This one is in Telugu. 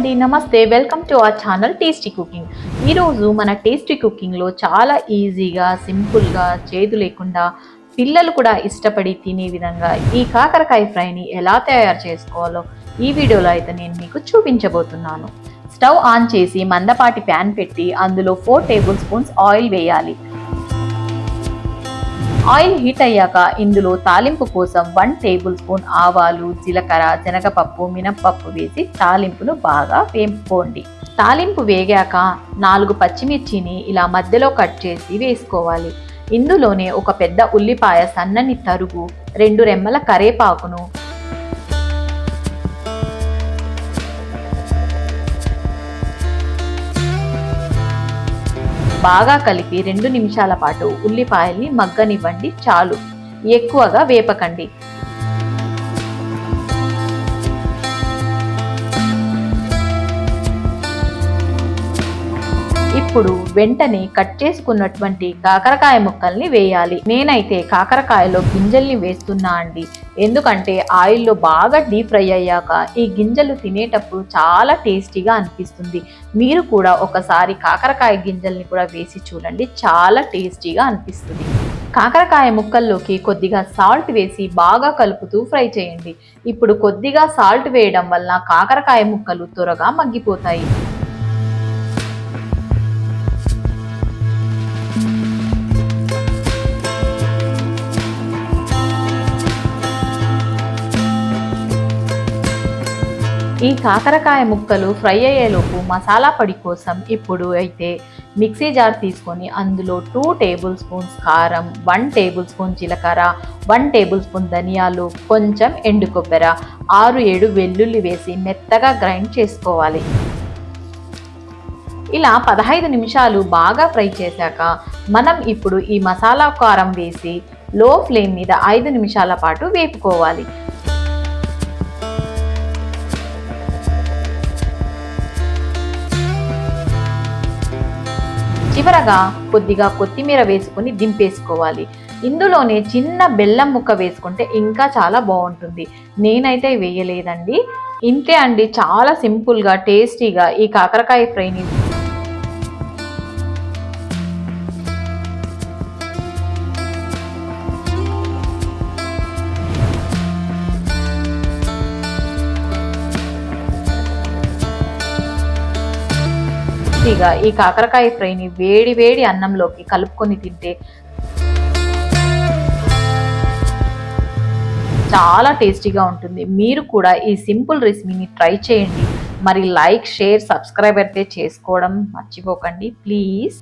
అండి, నమస్తే. Welcome to our channel tasty cooking. ఈరోజు మన టేస్టీ కుకింగ్లో చాలా ఈజీగా, సింపుల్గా, చేదు లేకుండా పిల్లలు కూడా ఇష్టపడి తినే విధంగా ఈ కాకరకాయ ఫ్రైని ఎలా తయారు చేసుకోవాలో ఈ వీడియోలో అయితే నేను మీకు చూపించబోతున్నాను. స్టవ్ ఆన్ చేసి మందపాటి ప్యాన్ పెట్టి అందులో 4 టేబుల్ స్పూన్స్ ఆయిల్ వేయాలి. ఆయిల్ హీట్ అయ్యాక ఇందులో తాలింపు కోసం 1 టేబుల్ స్పూన్ ఆవాలు, జీలకర్ర, శనగపప్పు, మినప్పప్పు వేసి తాలింపును బాగా వేపుకోండి. తాలింపు వేగాక 4 పచ్చిమిర్చిని ఇలా మధ్యలో కట్ చేసి వేసుకోవాలి. ఇందులోనే ఒక పెద్ద ఉల్లిపాయ సన్నని తరుగు, 2 రెమ్మల కరేపాకును, బాగా కలిపి 2 నిమిషాల పాటు ఉల్లిపాయల్ని మగ్గనివ్వండి చాలు. ఎక్కువగా వేపకండి. ఇప్పుడు వెంటనే కట్ చేసుకున్నటువంటి కాకరకాయ ముక్కల్ని వేయాలి. నేనైతే కాకరకాయలో గింజల్ని వేస్తున్నా అండి, ఎందుకంటే ఆయిల్లో బాగా డీప్ ఫ్రై అయ్యాక ఈ గింజలు తినేటప్పుడు చాలా టేస్టీగా అనిపిస్తుంది. మీరు కూడా ఒకసారి కాకరకాయ గింజల్ని కూడా వేసి చూడండి, చాలా టేస్టీగా అనిపిస్తుంది. కాకరకాయ ముక్కల్లోకి కొద్దిగా సాల్ట్ వేసి బాగా కలుపుతూ ఫ్రై చేయండి. ఇప్పుడు కొద్దిగా సాల్ట్ వేయడం వల్ల కాకరకాయ ముక్కలు త్వరగా మగ్గిపోతాయి. ఈ కాకరకాయ ముక్కలు ఫ్రై అయ్యేలోపు మసాలా పొడి కోసం ఇప్పుడు అయితే మిక్సీ జార్ తీసుకొని అందులో 2 టేబుల్ స్పూన్స్ కారం, 1 టేబుల్ స్పూన్ జీలకర్ర, 1 టేబుల్ స్పూన్ ధనియాలు, కొంచెం ఎండు కొబ్బెర, 6-7 వెల్లుల్లి వేసి మెత్తగా గ్రైండ్ చేసుకోవాలి. ఇలా 15 నిమిషాలు బాగా ఫ్రై చేశాక మనం ఇప్పుడు ఈ మసాలా కారం వేసి లో ఫ్లేమ్ మీద 5 నిమిషాల పాటు వేపుకోవాలి. చివరగా కొద్దిగా కొత్తిమీర వేసుకుని దింపేసుకోవాలి. ఇందులోనే చిన్న బెల్లం ముక్క వేసుకుంటే ఇంకా చాలా బాగుంటుంది. నేనైతే వేయలేదండి. ఇంతే అండి, చాలా సింపుల్గా టేస్టీగా ఈ కాకరకాయ ఫ్రైని ఈ కాకరకాయ ఫ్రైని వేడి వేడి అన్నంలోకి కలుపుకొని తింటే చాలా టేస్టీగా ఉంటుంది. మీరు కూడా ఈ సింపుల్ రెసిపీని ట్రై చేయండి. మరి లైక్, షేర్, సబ్స్క్రైబ్ అయితే చేసుకోవడం మర్చిపోకండి ప్లీజ్.